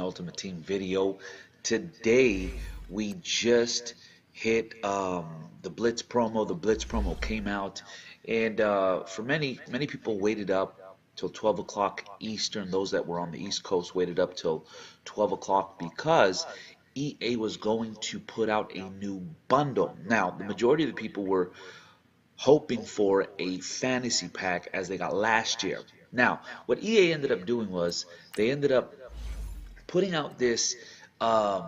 Ultimate Team video. Today we just hit the Blitz promo. The Blitz promo came out, and for many people waited up till 12 o'clock Eastern. Those that were on the East Coast waited up till 12 o'clock because EA was going to put out a new bundle. Now, the majority of the people were hoping for a fantasy pack as they got last year. Now, what EA ended up doing was they ended up putting out this um,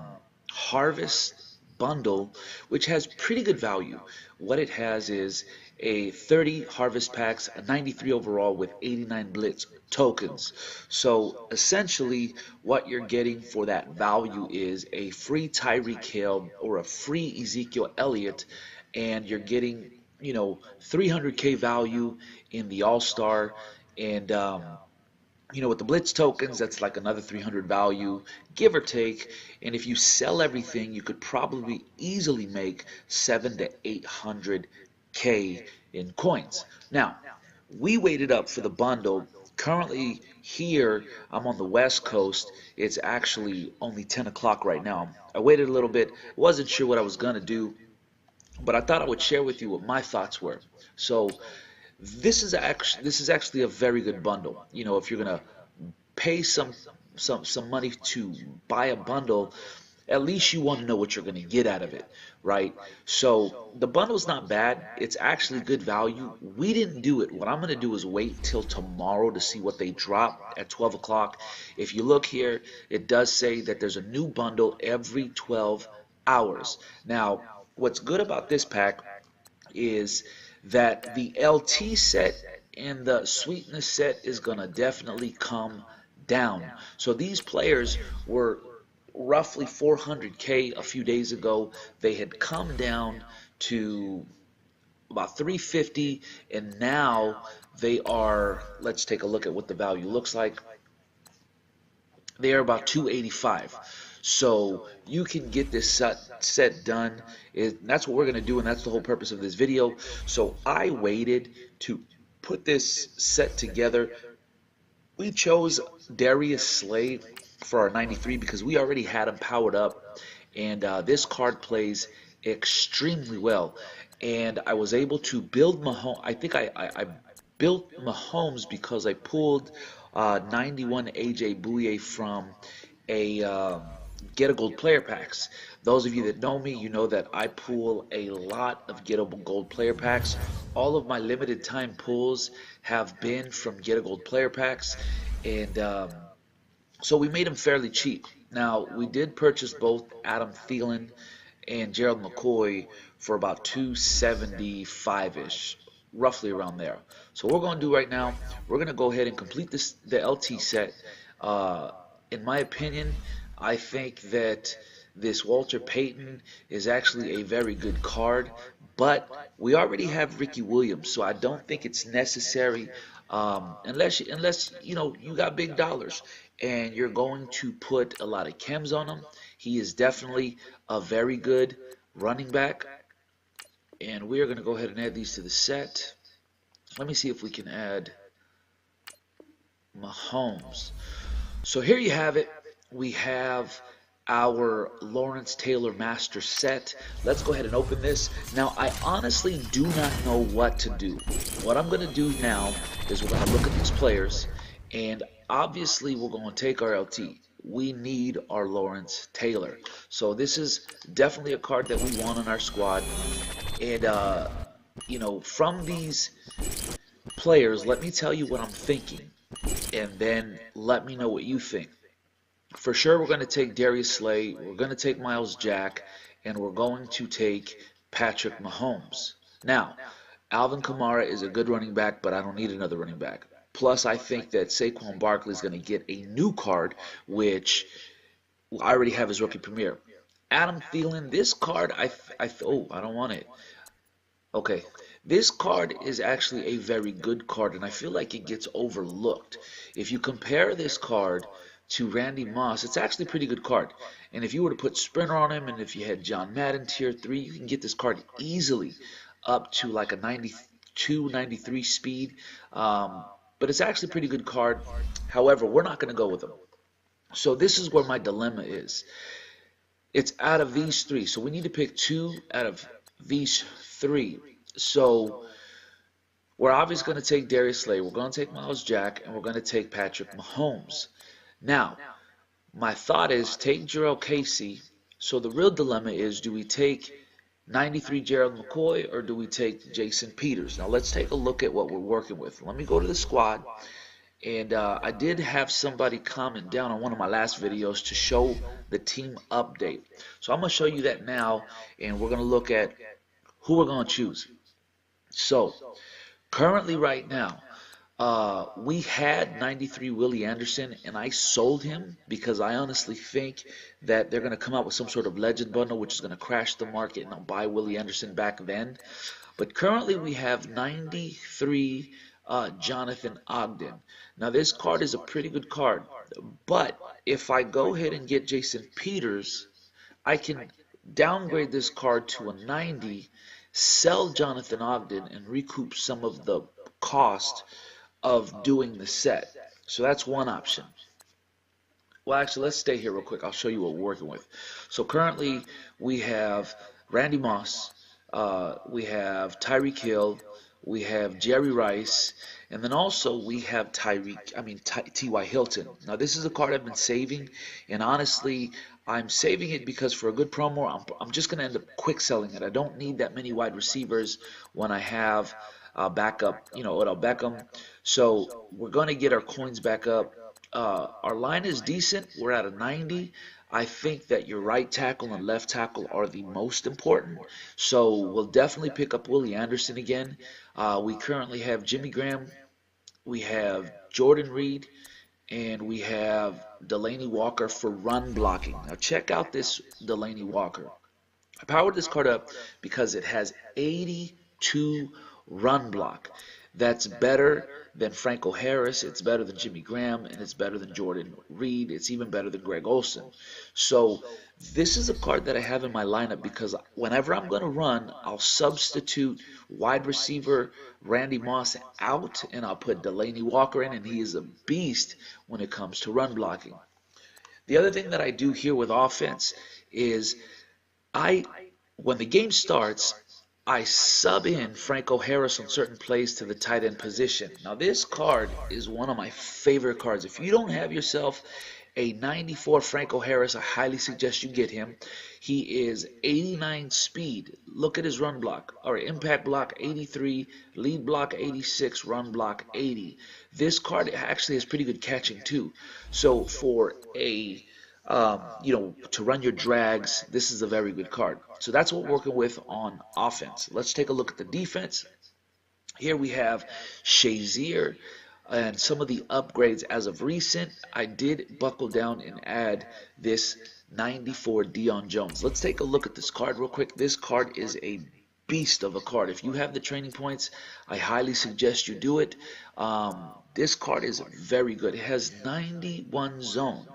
harvest bundle, which has pretty good value. What it has is a 30 harvest packs, a 93 overall with 89 blitz tokens. So essentially, what you're getting for that value is a free Tyreek Hill or a free Ezekiel Elliott, and you're getting 300k value in the All Star, and with the Blitz tokens, that's like another 300 value, give or take. And if you sell everything, you could probably easily make 7 to 800k in coins. Now, we waited up for the bundle. Currently here, I'm on the West Coast. It's actually only 10 o'clock right now. I waited a little bit. Wasn't sure what I was gonna do, but I thought I would share with you what my thoughts were. So this is actually a very good bundle. If you're gonna pay some money to buy a bundle, at least you want to know what you're gonna get out of it, right? So the bundle's not bad. It's actually good value. We didn't do it. What I'm gonna do is wait till tomorrow to see what they drop at 12 o'clock. If you look here, it does say that there's a new bundle every 12 hours. Now, what's good about this pack is that the LT set and the sweetness set is going to definitely come down. So these players were roughly 400k a few days ago. They had come down to about 350, and now they are, let's take a look at what the value looks like. They are about 285. So you can get this set done. That's what we're going to do, and that's the whole purpose of this video. So I waited to put this set together. We chose Darius Slay for our 93 because we already had him powered up, and this card plays extremely well. And I was able to build Mahomes. I think I built Mahomes because I pulled 91 AJ Bouye from a get a gold player packs. Those of you that know me, you know that I pull a lot of get a gold player packs. All of my limited time pulls have been from get a gold player packs, and so we made them fairly cheap. Now, we did purchase both Adam Thielen and Gerald McCoy for about 275-ish, roughly around there. So what we're going to do right now, we're going to go ahead and complete the LT set. In my opinion, I think that this Walter Payton is actually a very good card, but we already have Ricky Williams, so I don't think it's necessary unless you got big dollars and you're going to put a lot of chems on him. He is definitely a very good running back, and we are going to go ahead and add these to the set. Let me see if we can add Mahomes. So here you have it. We have our Lawrence Taylor Master set. Let's go ahead and open this. Now, I honestly do not know what to do. What I'm going to do now is we're going to look at these players, and obviously we're going to take our LT. We need our Lawrence Taylor. So this is definitely a card that we want on our squad. And, from these players, let me tell you what I'm thinking, and then let me know what you think. For sure, we're going to take Darius Slay, we're going to take Miles Jack, and we're going to take Patrick Mahomes. Now, Alvin Kamara is a good running back, but I don't need another running back. Plus, I think that Saquon Barkley is going to get a new card, which I already have his rookie premiere. Adam Thielen, this card, I don't want it. Okay, this card is actually a very good card, and I feel like it gets overlooked. If you compare this card to Randy Moss, it's actually a pretty good card. And if you were to put Sprinter on him, and if you had John Madden Tier 3, you can get this card easily up to like a 92, 93 speed. But it's actually a pretty good card. However, we're not going to go with him. So this is where my dilemma is. It's out of these three. So we need to pick two out of these three. So we're obviously going to take Darius Slay, we're going to take Miles Jack, and we're going to take Patrick Mahomes. Now, my thought is take Jarrell Casey. So the real dilemma is, do we take 93 Gerald McCoy or do we take Jason Peters? Now let's take a look at what we're working with. Let me go to the squad. And I did have somebody comment down on one of my last videos to show the team update. So I'm going to show you that now, and we're going to look at who we're going to choose. So currently right now, we had 93 Willie Anderson, and I sold him because I honestly think that they're going to come out with some sort of legend bundle, which is going to crash the market, and I'll buy Willie Anderson back then. But currently we have 93 Jonathan Ogden. Now this card is a pretty good card, but if I go ahead and get Jason Peters, I can downgrade this card to a 90, sell Jonathan Ogden, and recoup some of the cost of doing the set. So that's one option. Well, actually, let's stay here real quick. I'll show you what we're working with. So currently we have Randy Moss, we have Tyreek Hill, we have Jerry Rice, and then also we have T.Y. Hilton. Now this is a card I've been saving, and honestly, I'm saving it because for a good promo, I'm just going to end up quick selling it. I don't need that many wide receivers when I have backup, Odell Beckham. So we're going to get our coins back up. Our line is decent. We're at a 90. I think that your right tackle and left tackle are the most important. So we'll definitely pick up Willie Anderson again. We currently have Jimmy Graham, we have Jordan Reed, and we have Delaney Walker for run blocking. Now check out this Delaney Walker. I powered this card up because it has 82 run block. That's better than Franco Harris, it's better than Jimmy Graham, and it's better than Jordan Reed. It's even better than Greg Olsen. So this is a card that I have in my lineup because whenever I'm going to run, I'll substitute wide receiver Randy Moss out, and I'll put Delaney Walker in, and he is a beast when it comes to run blocking. The other thing that I do here with offense is when the game starts, I sub in Franco Harris on certain plays to the tight end position. Now this card is one of my favorite cards. If you don't have yourself a 94 Franco Harris, I highly suggest you get him. He is 89 speed. Look at his run block, or impact block 83, lead block 86, run block 80. This card actually has pretty good catching too. So for a to run your drags, this is a very good card. So that's what we're working with on offense. Let's take a look at the defense. Here we have Shazier and some of the upgrades as of recent. I did buckle down and add this 94 Deion Jones. Let's take a look at this card real quick. This card is a beast of a card. If you have the training points, I highly suggest you do it. This card is very good. It has 91 zone.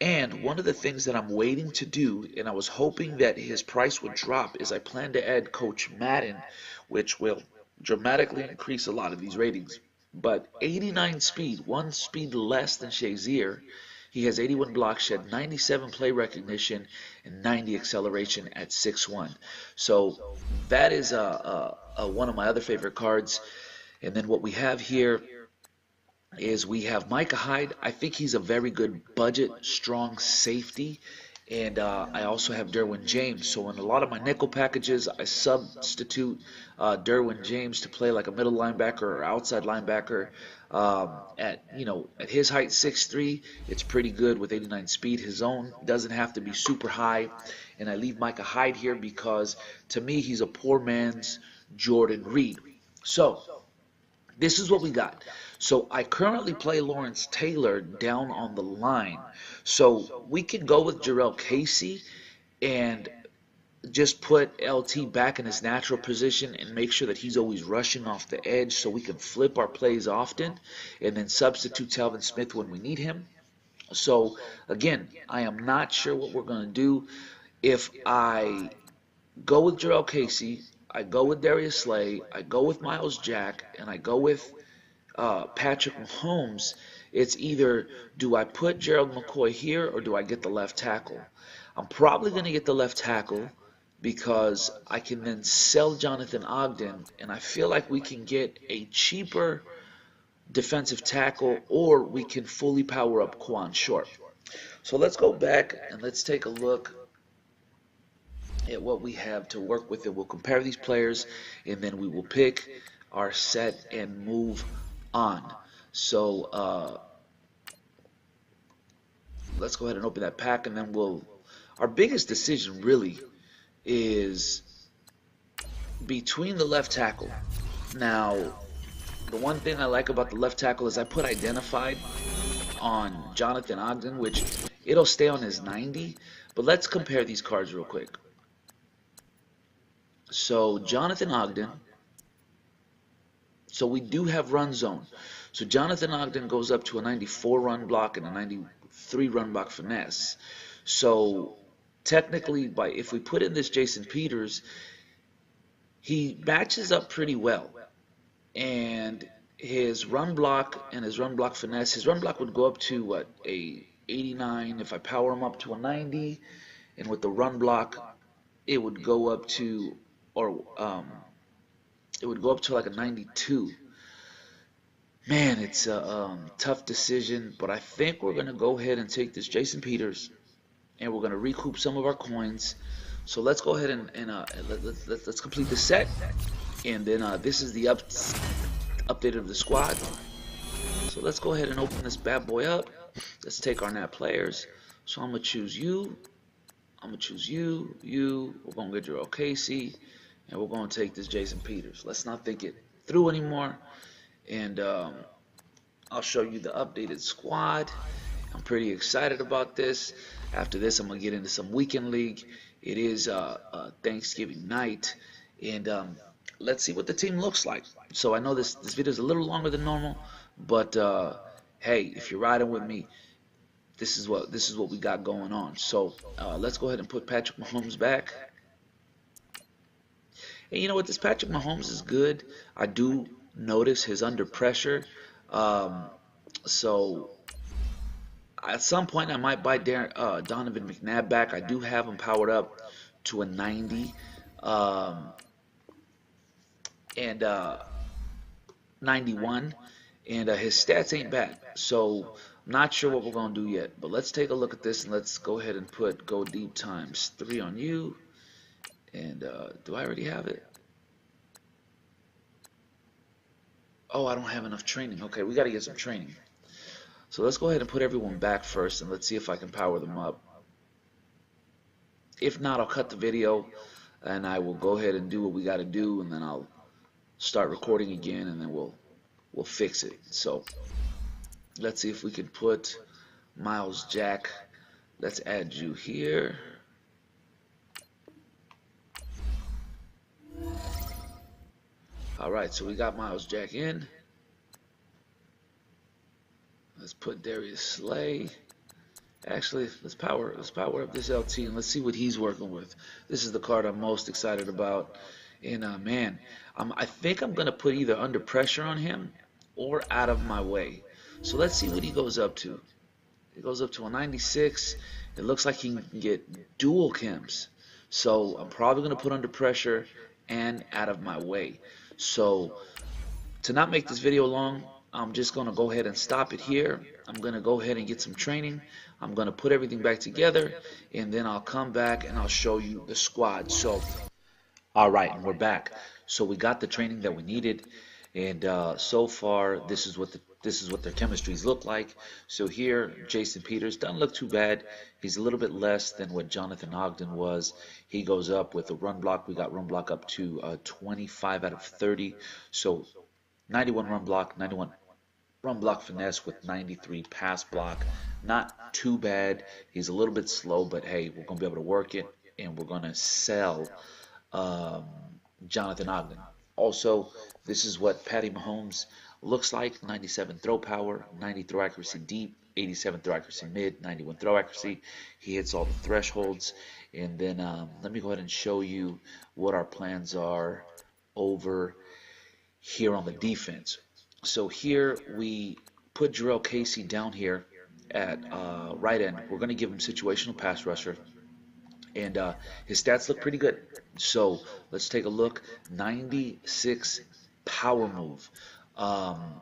And one of the things that I'm waiting to do, and I was hoping that his price would drop, is I plan to add Coach Madden, which will dramatically increase a lot of these ratings. But 89 speed, one speed less than Shazier. He has 81 block shed, 97 play recognition, and 90 acceleration at 6'1". So that is one of my other favorite cards. And then what we have here is we have Micah Hyde. I think he's a very good budget, strong safety. And I also have Derwin James. So in a lot of my nickel packages, I substitute Derwin James to play like a middle linebacker or outside linebacker. At his height, 6'3", it's pretty good with 89 speed. His own doesn't have to be super high. And I leave Micah Hyde here because to me, he's a poor man's Jordan Reed. So this is what we got. So I currently play Lawrence Taylor down on the line. So we can go with Jarrell Casey and just put LT back in his natural position and make sure that he's always rushing off the edge so we can flip our plays often and then substitute Telvin Smith when we need him. So again, I am not sure what we're going to do. If I go with Jarrell Casey, I go with Darius Slay, I go with Miles Jack, and I go with Patrick Mahomes, It's either do I put Gerald McCoy here or do I get the left tackle? I'm probably going to get the left tackle because I can then sell Jonathan Ogden, and I feel like we can get a cheaper defensive tackle, or we can fully power up Quan Short. So let's go back and let's take a look at what we have to work with, and we'll compare these players, and then we will pick our set and move on. So let's go ahead and open that pack, and then our biggest decision really is between the left tackle. Now, the one thing I like about the left tackle is I put identified on Jonathan Ogden, which it'll stay on his 90, but let's compare these cards real quick. So Jonathan Ogden, so we do have run zone. So Jonathan Ogden goes up to a 94 run block and a 93 run block finesse. So technically, if we put in this Jason Peters, he matches up pretty well. And his run block and his run block finesse, his run block would go up to what, a 89 if I power him up to a 90, and with the run block it would go up to, it would go up to like a 92. Man, it's a tough decision, but I think we're going to go ahead and take this Jason Peters, and we're going to recoup some of our coins. So let's go ahead and let's complete the set, and then this is the update of the squad. So let's go ahead and open this bad boy up. Let's take our NAT players. So I'm going to choose you. I'm going to choose you. We're going to get your OKC, and we're going to take this Jason Peters. Let's not think it through anymore. And I'll show you the updated squad. I'm pretty excited about this. After this, I'm going to get into some weekend league. It is Thanksgiving night, and let's see what the team looks like. So I know this video is a little longer than normal, but hey, if you're riding with me, this is what we got going on. So let's go ahead and put Patrick Mahomes back. And you know what? This Patrick Mahomes is good. I do notice his under pressure. So at some point I might buy Donovan McNabb back. I do have him powered up to a 90 and 91, and his stats ain't bad. So I'm not sure what we're going to do yet, but let's take a look at this, and let's go ahead and put go deep times 3 on you. And do I already have it? Oh, I don't have enough training. Okay, we got to get some training. So let's go ahead and put everyone back first, and let's see if I can power them up. If not, I'll cut the video, and I will go ahead and do what we got to do, and then I'll start recording again, and then we'll fix it. So let's see if we can put Miles Jack. Let's add you here. All right, so we got Miles Jack in. Let's put Darius Slay. Actually, let's power up this LT, and let's see what he's working with. This is the card I'm most excited about. And man, I think I'm gonna put either under pressure on him or out of my way. So let's see what he goes up to. He goes up to a 96. It looks like he can get dual chems. So I'm probably gonna put under pressure and out of my way. So to not make this video long, I'm just going to go ahead and stop it here. I'm going to go ahead and get some training. I'm going to put everything back together, and then I'll come back and I'll show you the squad. So, all right, and we're back. So we got the training that we needed, and so far this is what their chemistries look like. So here, Jason Peters doesn't look too bad. He's a little bit less than what Jonathan Ogden was. He goes up with the run block. We got run block up to 25 out of 30. So 91 run block, 91 run block finesse with 93 pass block. Not too bad. He's a little bit slow, but hey, we're going to be able to work it, and we're going to sell Jonathan Ogden. Also, this is what Patty Mahomes looks like. 97 throw power, 90 throw accuracy deep, 87 throw accuracy mid, 91 throw accuracy. He hits all the thresholds. And then let me go ahead and show you what our plans are over here on the defense. So here we put Jarrell Casey down here at right end. We're going to give him situational pass rusher, and his stats look pretty good. So let's take a look. 96 power move, um,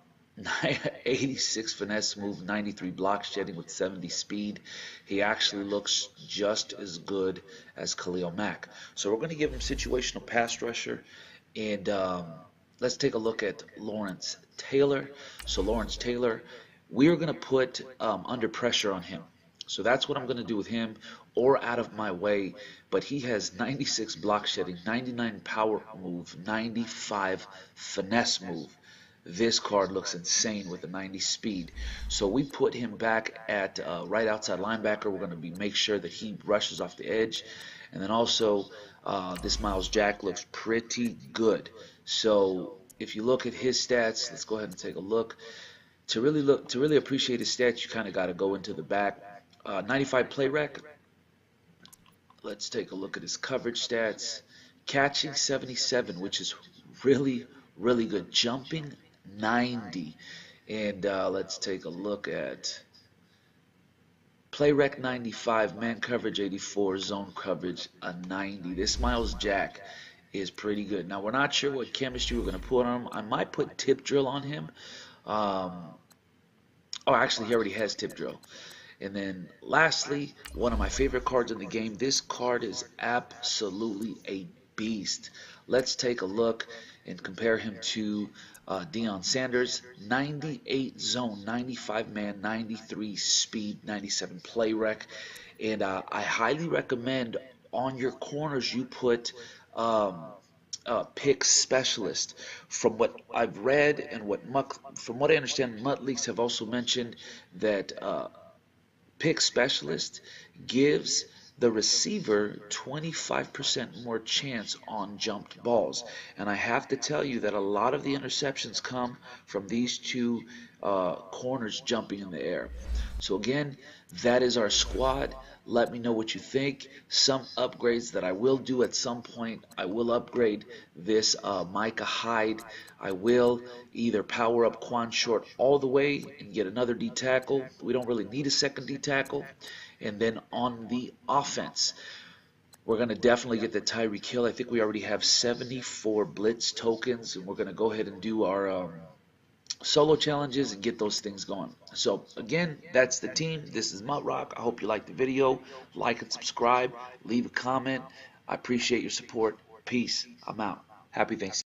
86 finesse move, 93 block shedding with 70 speed. He actually looks just as good as Khalil Mack. So we're going to give him situational pass rusher, and let's take a look at Lawrence Taylor. So Lawrence Taylor, we're going to put under pressure on him. So that's what I'm going to do with him, or out of my way. But he has 96 block shedding, 99 power move, 95 finesse move. This card looks insane with a 90 speed. So we put him back at right outside linebacker. We're going to make sure that he rushes off the edge. And then also this Miles Jack looks pretty good. So if you look at his stats, let's go ahead and take a look. To really appreciate his stats, you kind of got to go into the back. 95 play rec. Let's take a look at his coverage stats. Catching 77, which is really good. Jumping 90. And let's take a look at play rec 95, man coverage 84, zone coverage a 90. This Miles Jack is pretty good. Now we're not sure what chemistry we're going to put on him. I might put tip drill on him. Oh, actually he already has tip drill. And then lastly, one of my favorite cards in the game. This card is absolutely a beast. Let's take a look and compare him to Deion Sanders. 98 zone, 95 man, 93 speed, 97 play rec. And I highly recommend on your corners you put pick specialist. From what I've read and from what I understand, Mutt Leaks have also mentioned that pick specialist gives the receiver 25% more chance on jumped balls. And I have to tell you that a lot of the interceptions come from these two corners jumping in the air. So again, that is our squad. Let me know what you think. Some upgrades that I will do at some point. I will upgrade this Micah Hyde. I will either power up Quan Short all the way and get another D tackle. We don't really need a second D tackle. And then on the offense, we're going to definitely get the Tyreek Hill. I think we already have 74 Blitz tokens, and we're going to go ahead and do our solo challenges and get those things going. So again, that's the team. This is Mutt Rock. I hope you liked the video. Like and subscribe. Leave a comment. I appreciate your support. Peace. I'm out. Happy Thanksgiving.